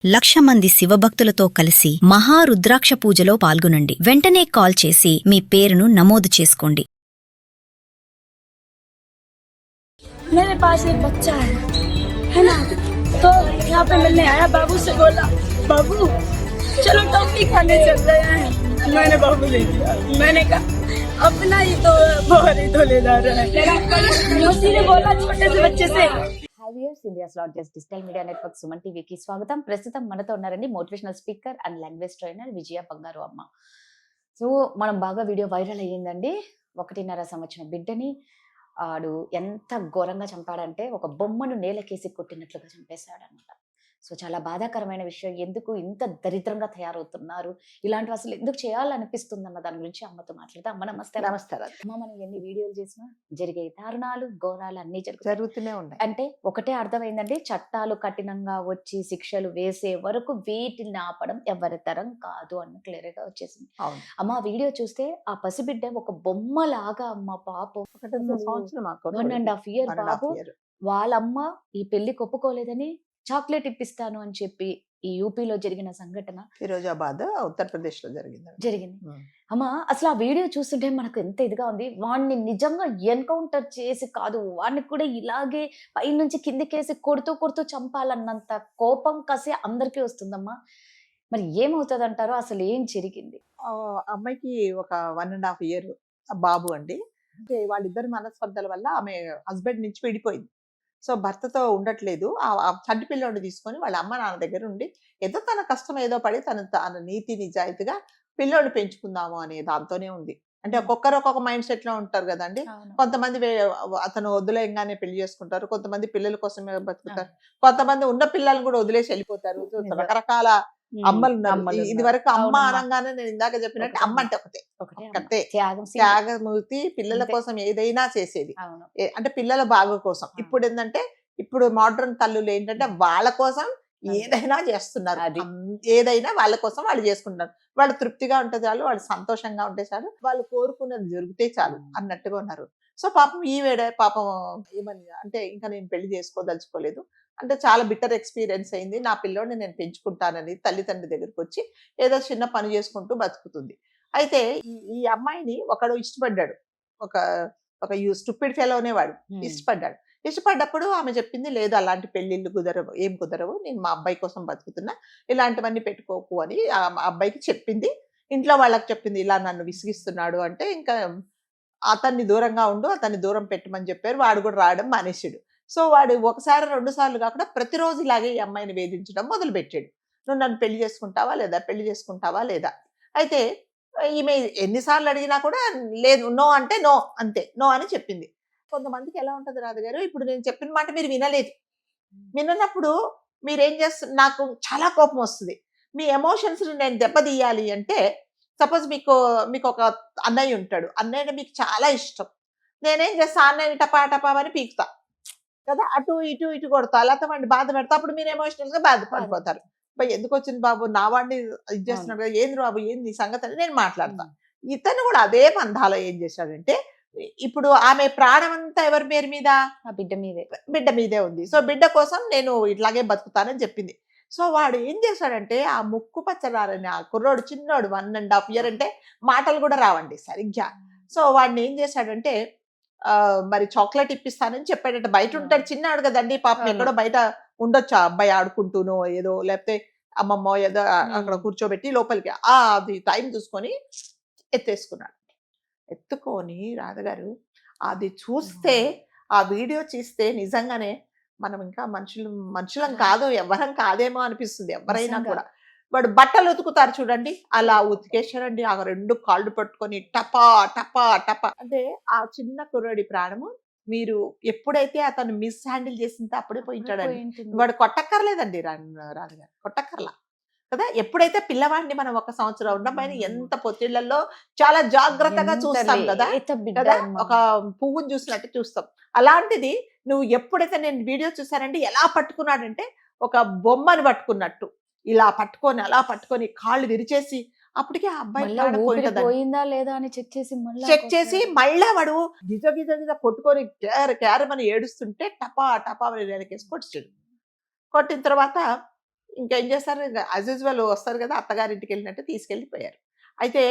1,00,000 మంది శివభక్తులతో కలిసి మహారుద్రాక్ష పూజలో పాల్గొనండి. వెంటనే కాల్ చేసి మీ పేరును నమోదు చేసుకోండి. मेरे पास एक बच्चा है ना, तो यहाँ पे मिलने आया। बाबू से बोला, बाबू चलो टॉफी खाने चल रहे हैं। मैंने बाबू ले लिया। मैंने कहा अपना ही तो बहुत ही तो ले जा रहा है। उसी ने बोला छोटे से बच्चे से। India's largest digital media network Suman టీవీకి స్వాగతం. ప్రస్తుతం మనతో ఉన్నారండి motivational speaker and language trainer Vijaya Bangaru Amma. So మనం బాగా వీడియో వైరల్ అయ్యిందండి. 1.5 సంవత్సరం బిడ్డని ఆడు ఎంత ఘోరంగా చంపాడంటే ఒక బొమ్మను నేలకేసి కొట్టినట్లుగా చంపేశాడు అనమాట. సో చాలా బాధాకరమైన విషయం. ఎందుకు ఇంత దరిద్రంగా తయారవుతున్నారు, ఇలాంటివి అసలు ఎందుకు చేయాలనిపిస్తుంది అన్న దాని గురించి అమ్మతో మాట్లాడతాం. అమ్మ నమస్తే. నమస్కారం అమ్మ, మనం ఎన్ని వీడియోలు చేసినా జరిగే దారుణాలు ఘోరాలు అన్ని జరుగుతూనే ఉన్నాయి. అంటే ఒకటే అర్థమైందండి, చట్టాలు కఠినంగా వచ్చి శిక్షలు వేసే వరకు వీటిని ఆపడం ఎవరి తరం కాదు అన్న క్లియర్ గా వచ్చేసింది. అమ్మ ఆ వీడియో చూస్తే ఆ పసిబిడ్డ ఒక బొమ్మలాగా అమ్మ పాపం 1.5 సంవత్సరం 1.5 year బాబు వాళ్ళమ్మ ఈ పెళ్లి ఒప్పుకోలేదని చాక్లెట్ ఇప్పిస్తాను అని చెప్పి ఈ యూపీలో జరిగిన సంఘటన ఫిరోజాబాద్ ఉత్తరప్రదేశ్ లో జరిగింది. అమ్మ అసలు ఆ వీడియో చూస్తుంటే మనకు ఎంత ఇదిగా ఉంది. వాడిని నిజంగా ఎన్కౌంటర్ చేసి కాదు, వాడిని కూడా ఇలాగే పైనుంచి కిందికేసి కొడుతూ చంపాలన్నంత కోపం కసి అందరికీ వస్తుందమ్మా. మరి ఏమవుతుంది అంటారో, అసలు ఏం జరిగింది? అమ్మాయికి ఒక 1.5 year బాబు అండి. అంటే వాళ్ళిద్దరి మనస్పర్ధల వల్ల ఆమె హస్బెండ్ నుంచి విడిపోయింది. సో భర్తతో ఉండట్లేదు. ఆ చంటి పిల్లోడిని తీసుకొని వాళ్ళ అమ్మ నాన్న దగ్గర ఉండి ఏదో తన కష్టం ఏదో పడి తన నీతి నిజాయితీగా పిల్లోడిని పెంచుకుందాము అనే దాంతోనే ఉంది. అంటే ఒక్కొక్కరు ఒక్కొక్క మైండ్ సెట్ లో ఉంటారు కదండి. కొంతమంది అతను వదిలేయంగానే పెళ్లి చేసుకుంటారు, కొంతమంది పిల్లల కోసమే బతుకుతారు, కొంతమంది ఉన్న పిల్లల్ని కూడా వదిలేసి వెళ్ళిపోతారు. రకరకాల అమ్మలు ఉన్నారు. ఇది వరకు అమ్మ అనగానే నేను ఇందాక చెప్పినట్టు అమ్మ అంటే ఒకటే త్యాగమూర్తి, పిల్లల కోసం ఏదైనా చేసేది, అంటే పిల్లల బాగు కోసం. ఇప్పుడు ఏంటంటే ఇప్పుడు మోడర్న్ తల్లులు ఏంటంటే వాళ్ళ కోసం ఏదైనా చేస్తున్నారు, ఏదైనా వాళ్ళ కోసం వాళ్ళు చేసుకుంటున్నారు. వాళ్ళు తృప్తిగా ఉంటే చాలు, వాళ్ళు సంతోషంగా ఉంటే చాలు, వాళ్ళు కోరుకున్నది జరిగితే చాలు అన్నట్టుగా ఉన్నారు. సో పాపం ఈవేడ పాపం ఏమని అంటే ఇంకా నేను పెళ్లి చేసుకోదలుచుకోలేదు అంటే చాలా బిటర్ ఎక్స్పీరియన్స్ అయింది. నా పిల్లోడిని నేను పెంచుకుంటానని తల్లిదండ్రి దగ్గరికి వచ్చి ఏదో చిన్న పని చేసుకుంటూ బతుకుతుంది. అయితే ఈ అమ్మాయిని ఒకడు ఇష్టపడ్డాడు, ఒక స్టూపిడ్ ఫెలోనే వాడు ఇష్టపడ్డాడు. ఇష్టపడ్డప్పుడు ఆమె చెప్పింది, లేదు అలాంటి పెళ్లిళ్ళు కుదరవు, నేను మా అబ్బాయి కోసం బతుకుతున్నా, ఇలాంటివన్నీ పెట్టుకోకు అని ఆ అబ్బాయికి చెప్పింది. ఇంట్లో వాళ్ళకి చెప్పింది, ఇలా నన్ను విసిగిస్తున్నాడు అంటే ఇంకా అతన్ని దూరంగా ఉండు, అతన్ని దూరం పెట్టమని చెప్పారు. వాడు కూడా రావడం మానేసాడు. సో వాడు 1 2 సార్లు కాకుండా ప్రతిరోజు ఇలాగే ఈ అమ్మాయిని వేధించడం మొదలు పెట్టాడు. నువ్వు నన్ను పెళ్లి చేసుకుంటావా లేదా. అయితే ఈమె ఎన్నిసార్లు అడిగినా కూడా లేదు, నో అంటే నో, అంతే, నో అని చెప్పింది. కొంతమందికి ఎలా ఉంటుంది రాధగారు, ఇప్పుడు నేను చెప్పిన మాట మీరు విననప్పుడు మీరేం చేస్తారు, నాకు చాలా కోపం వస్తుంది. మీ ఎమోషన్స్ నేను దెబ్బతీయాలి అంటే, సపోజ్ మీకు ఒక అన్నయ్య ఉంటాడు, అన్నయ్య మీకు చాలా ఇష్టం, నేనేం చేస్తా, అన్నయ్యని టపా అని పీకుతా కదా, అటు ఇటు కొడతా, లేకపోతే వాడిని బాధ పెడతా. అప్పుడు మీరు ఎమోషనల్ గా బాధపడిపోతారు. ఎందుకు వచ్చింది బాబు, నా వాడిని ఇది చేస్తున్నాడు కదా, ఏంది బాబు ఏంది నీ సంగతి అని నేను మాట్లాడతా. ఇతను కూడా అదే పంధాలో ఏం చేశాడంటే, ఇప్పుడు ఆమె ప్రాణం అంతా ఎవరి పేరు మీద, బిడ్డ మీదే ఉంది. సో బిడ్డ కోసం నేను ఇట్లాగే బతుకుతానని చెప్పింది. సో వాడు ఏం చేశాడంటే, ఆ ముక్కు పచ్చడారని ఆ కుర్రోడు చిన్నోడు 1.5 year అంటే మాటలు కూడా రావండి సరిగ్గా. సో వాడిని ఏం చేశాడంటే, మరి చాక్లెట్ ఇప్పిస్తానని చెప్పాడట. బయట ఉంటాడు, చిన్నాడు కదండి పాపం, ఎక్కడో బయట ఉండొచ్చు ఆ అబ్బాయి ఆడుకుంటూనో ఏదో, లేకపోతే అమ్మమ్మో ఏదో అక్కడ కూర్చోబెట్టి లోపలికి అది టైం చూసుకొని ఎత్తేసుకున్నాడు. ఎత్తుకొని రాధగారు అది చూస్తే, ఆ వీడియో చూస్తే నిజంగానే మనం ఇంకా మనుషులం కాదు, ఎవరం కాదేమో అనిపిస్తుంది ఎవరైనా కూడా. వాడు బట్టలు ఉతుకుతారు చూడండి, అలా ఉతికేశాడండి. ఆ 2 కాళ్ళు పట్టుకొని టపా అంటే ఆ చిన్న కుర్రాడి ప్రాణము మీరు ఎప్పుడైతే అతను మిస్ హ్యాండిల్ చేసిందో అప్పుడే పోయింటాడండి. వాడు కొట్టక్కర్లేదండి రాధగారు, కొట్టక్కర్లా కదా. ఎప్పుడైతే పిల్లవాడిని మనం 1 సంవత్సరం ఉన్న పైన ఎంత పొత్తిళ్లలో చాలా జాగ్రత్తగా చూస్తాం కదా, ఒక పువ్వుని చూసినట్టు చూస్తాం. అలాంటిది నువ్వు ఎప్పుడైతే నేను వీడియో చూసానంటే ఎలా పట్టుకున్నాడంటే, ఒక బొమ్మని పట్టుకున్నట్టు ఇలా పట్టుకొని అలా పట్టుకొని కాళ్ళు విరిచేసి, అప్పటికే ఆ అబ్బాయి పోయిందా లేదా అని చెక్ చేసి మళ్ళా వాడు గిజ కొట్టుకొని కేరమని ఏడుస్తుంటే టపా అని వెనకేసి కొట్టాడు. కొట్టిన తర్వాత ఇంకేం చేస్తారు, యాజ్ యూజువల్ వస్తారు కదా అత్తగారింటికి వెళ్ళినట్టు తీసుకెళ్ళిపోయారు. అయితే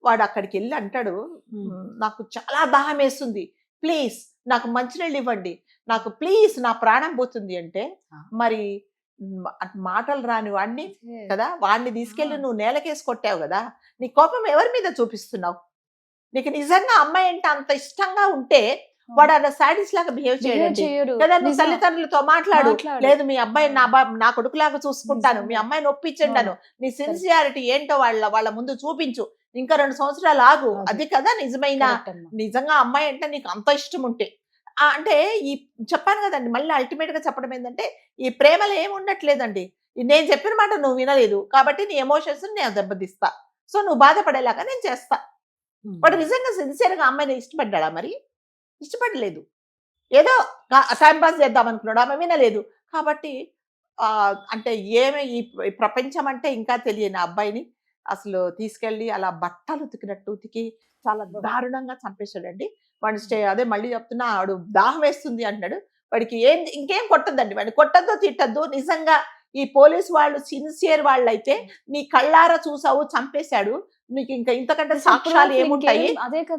వాడు అక్కడికి వెళ్ళి అంటాడు, నాకు చాలా దాహం వేస్తుంది, ప్లీజ్ నాకు మంచినీళ్ళు ఇవ్వండి, నాకు ప్లీజ్ నా ప్రాణం పోతుంది అంటే, మరి మాటలు రాని వాడిని కదా, వాడిని తీసుకెళ్లి నువ్వు నేలకేసి కొట్టావు కదా, నీ కోపం ఎవరి మీద చూపిస్తున్నావు? నీకు నిజంగా అమ్మాయి అంటే అంత ఇష్టంగా ఉంటే వాడు అలా సాడీస్ లాగా బిహేవ్ చేయడు కదా. నువ్వు తల్లిదండ్రులతో మాట్లాడు, లేదు మీ అబ్బాయి నా కొడుకులాగా చూసుకుంటాను, మీ అమ్మాయిని ఒప్పించండాను, నీ సిన్సియారిటీ ఏంటో వాళ్ళ ముందు చూపించు, ఇంకా 2 సంవత్సరాలు ఆగు, అది కదా నిజమైన నిజంగా అమ్మాయి అంటే నీకు అంత ఇష్టం ఉంటే. అంటే ఈ చెప్పాను కదండి, మళ్ళీ అల్టిమేట్ గా చెప్పడం ఏంటంటే ఈ ప్రేమలో ఏమి ఉండట్లేదండి, నేను చెప్పిన మాట నువ్వు వినలేదు కాబట్టి నీ ఎమోషన్స్ నేను దెబ్బతీస్తా, సో నువ్వు బాధపడేలాగా నేను చేస్తా. వాడు నిజంగా సిన్సియర్ గా అమ్మాయిని ఇష్టపడ్డా? మరి ఇష్టపడలేదు, ఏదో టైం పాస్ చేద్దాం అనుకున్నాడు, ఆమె వినలేదు కాబట్టి అంటే ఏమి ఈ ప్రపంచం అంటే ఇంకా తెలియని అబ్బాయిని అసలు తీసుకెళ్ళి అలా బట్టలు ఉతికినట్టు ఉతికి చాలా దారుణంగా చంపేశాడండి. వాడిని అదే మళ్ళీ చెప్తున్నా, ఆడు దాహం వేస్తుంది అంటున్నాడు, వాడికి ఇంకేం కొట్టద్దండి, వాడిని కొట్టద్దు తిట్టద్దు. నిజంగా ఈ పోలీసు వాళ్ళు సిన్సియర్ వాళ్ళు అయితే నీ కళ్ళారా చూసావు చంపేశాడు, నీకు ఇంకా ఇంతకంటే సాక్ష్యాలు ఏముంటాయి,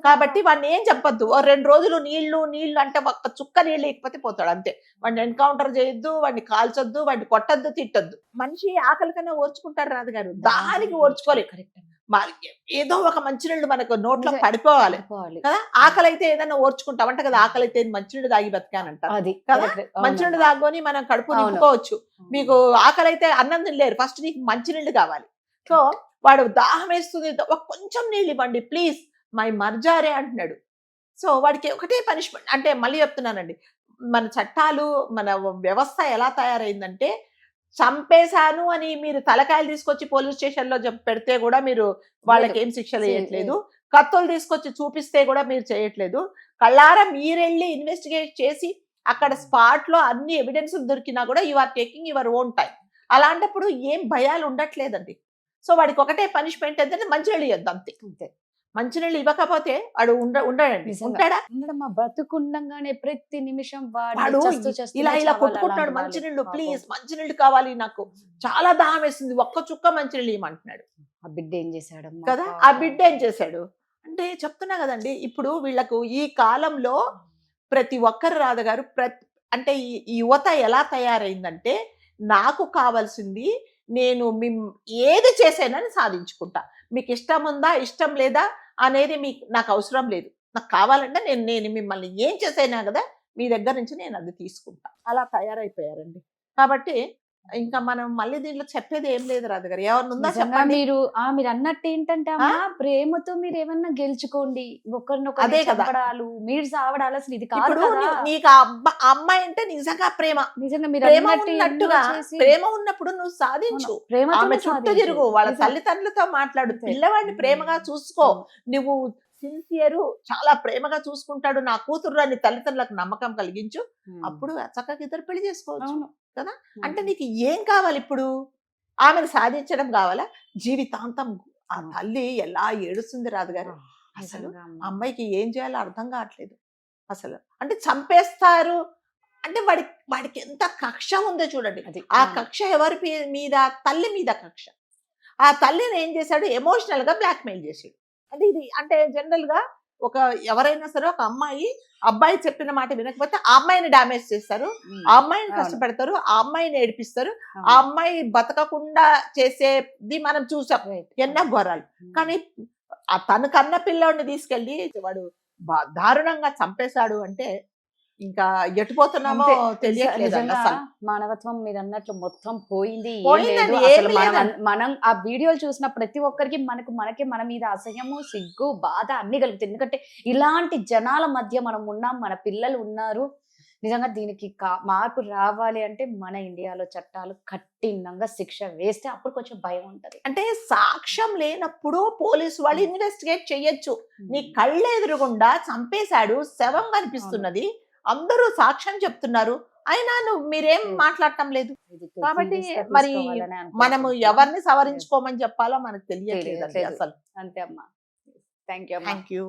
కాబట్టి వాడిని ఏం చెప్పొద్దు. 2 రోజులు నీళ్లు అంటే ఒక్క చుక్క నీళ్ళు లేకపోతే పోతాడు అంతే. వాడిని ఎన్కౌంటర్ చేయొద్దు, వాడిని కాల్చొద్దు, వాడిని కొట్టద్దు తిట్టద్దు. మనిషి ఆకలి కన్నా ఓర్చుకుంటారు రాదు గారు, దానికి ఓర్చుకోలేదు. ఏదో ఒక మంచినీళ్ళు మనకు నోట్లో పడిపోవాలి కదా. ఆకలి అయితే ఏదైనా ఓర్చుకుంటామంట కదా, ఆకలి అయితే మంచినీళ్ళు తాగి బతికానంటారు కదా. మంచినీళ్ళు తాగుకొని మనం కడుపు నింపుకోవచ్చు. మీకు ఆకలి అయితే అన్నం తినలేరు, ఫస్ట్ నీకు మంచినీళ్ళు కావాలి. సో వాడు దాహం వేస్తుంది, కొంచెం నీళ్ళు ఇవ్వండి ప్లీజ్, మై మర్జారే అంటున్నాడు. సో వాడికి ఒకటే పనిష్మెంట్. అంటే మళ్ళీ చెప్తున్నానండి, మన చట్టాలు మన వ్యవస్థ ఎలా తయారైందంటే, చంపేశాను అని మీరు తలకాయలు తీసుకొచ్చి పోలీస్ స్టేషన్ లో పెడితే కూడా మీరు వాళ్ళకి ఏం శిక్షలు వేయట్లేదు, కత్తులు తీసుకొచ్చి చూపిస్తే కూడా మీరు చేయట్లేదు. కళ్ళారా మీరెళ్ళి ఇన్వెస్టిగేట్ చేసి అక్కడ స్పాట్ లో అన్ని ఎవిడెన్స్ దొరికినా కూడా you are taking your own time. అలాంటప్పుడు ఏం భయాలు ఉండట్లేదండి. సో వాడికి ఒకటే పనిష్మెంట్ ఏంటంటే మంచినీళ్ళు ఇవ్వద్దు అంతే. మంచినీళ్ళు ఇవ్వకపోతే వాడు ఉండడండి. ఉంటాడా? బ్రతుకుండగానే ప్రతి నిమిషం వాడు ఇలా కొట్టుకుంటున్నాడు, మంచినీళ్ళు ప్లీజ్, మంచినీళ్ళు కావాలి నాకు, చాలా దాహం వేస్తుంది, ఒక్క చుక్క మంచినీళ్ళు ఇవ్వమంటున్నాడు. ఆ బిడ్డ ఏం చేశాడు కదా, ఆ బిడ్డ ఏం చేశాడు అంటే చెప్తున్నా కదండి. ఇప్పుడు వీళ్ళకు ఈ కాలంలో ప్రతి ఒక్కరు రాధగారు అంటే ఈ యువత ఎలా తయారైందంటే, నాకు కావాల్సింది నేను ఏది చేసేనని సాధించుకుంటా, మీకు ఇష్టం ఉందా ఇష్టం లేదా అనేది నాకు అవసరం లేదు, నాకు కావాలంటే నేను మిమ్మల్ని ఏం చేసైనా కదా మీ దగ్గర నుంచి నేను అది తీసుకుంటా, అలా తయారైపోయారండి. కాబట్టి ఇంకా మనం మళ్ళీ దీంట్లో చెప్పేది ఏం లేదు రాధగారు, ఎవరిని ఉందా చెప్పండి. మీరు అన్నట్టు ఏంటంటే అమ్మా, ప్రేమతో మీరు ఏమన్నా గెలుచుకోండి, ఒకరినొకరు చెప్పడాలు మీరు సావడాలు అసలు ఇది కాదు. నీకు అమ్మాయి అంటే నిజంగా ప్రేమ, నిజంగా ప్రేమ ఉన్నట్టుగా ప్రేమ ఉన్నప్పుడు నువ్వు సాధించు, ఆమె చుట్టూ తిరుగు, వాళ్ళ తల్లిదండ్రులతో మాట్లాడు, పిల్లవాడిని ప్రేమగా చూసుకో, నువ్వు సిన్సియర్ చాలా ప్రేమగా చూసుకుంటాడు నా కూతురు అని తల్లిదండ్రులకు నమ్మకం కలిగించు, అప్పుడు చక్కగా ఇద్దరు పెళ్లి చేసుకోవచ్చు కదా. అంటే నీకు ఏం కావాలి ఇప్పుడు? ఆమెను సాధించడం కావాలా? జీవితాంతం ఆ తల్లి ఎలా ఏడుస్తుంది రాధగారు, అసలు అమ్మాయికి ఏం చేయాలో అర్థం కావట్లేదు అసలు. అంటే చంపేస్తారు అంటే వాడికి ఎంత కక్ష ఉందో చూడండి. ఆ కక్ష ఎవరి మీద? తల్లి మీద కక్ష. ఆ తల్లిని ఏం చేశాడు? ఎమోషనల్ గా బ్లాక్మెయిల్ చేసాడు. అంటే ఇది అంటే జనరల్ గా ఎవరైనా సరే ఒక అబ్బాయి చెప్పిన మాట వినకపోతే ఆ అమ్మాయిని డామేజ్ చేస్తారు, ఆ అమ్మాయిని కష్టపెడతారు, ఆ అమ్మాయిని ఏడిపిస్తారు, ఆ అమ్మాయి బతకకుండా చేసేది మనం చూసాం ఎన్నో ఘోరాలు. కానీ తన కన్న పిల్లోడిని తీసుకెళ్ళి వాడు దారుణంగా చంపేశాడు అంటే ఇంకా ఎటుపోతున్నామో తెలియట్లేదు. మానవత్వం మీరు అన్నట్లు మొత్తం పోయింది. మనం ఆ వీడియోలు చూసిన ప్రతి ఒక్కరికి మనకి మన మీద అసహ్యము, సిగ్గు, బాధ అన్ని కలుగుతాయి. ఎందుకంటే ఇలాంటి జనాల మధ్య మనం ఉన్నాం, మన పిల్లలు ఉన్నారు. నిజంగా దీనికి మార్పు రావాలి అంటే మన ఇండియాలో చట్టాలు కఠినంగా శిక్ష వేస్తే అప్పుడు కొంచెం భయం ఉంటది. అంటే సాక్ష్యం లేనప్పుడు పోలీసు వాళ్ళు ఇన్వెస్టిగేట్ చెయ్యొచ్చు. నీ కళ్ళెదురుగుండా చంపేశాడు, శవం కనిపిస్తున్నది, అందరూ సాక్ష్యం చెప్తున్నారు, అయినా మీరేం మాట్లాడటం లేదు. కాబట్టి మరి మనము ఎవరిని సవరించుకోమని చెప్పాలో మనకు తెలియట్లేదు అసలు. అంతే అమ్మా. Thank you.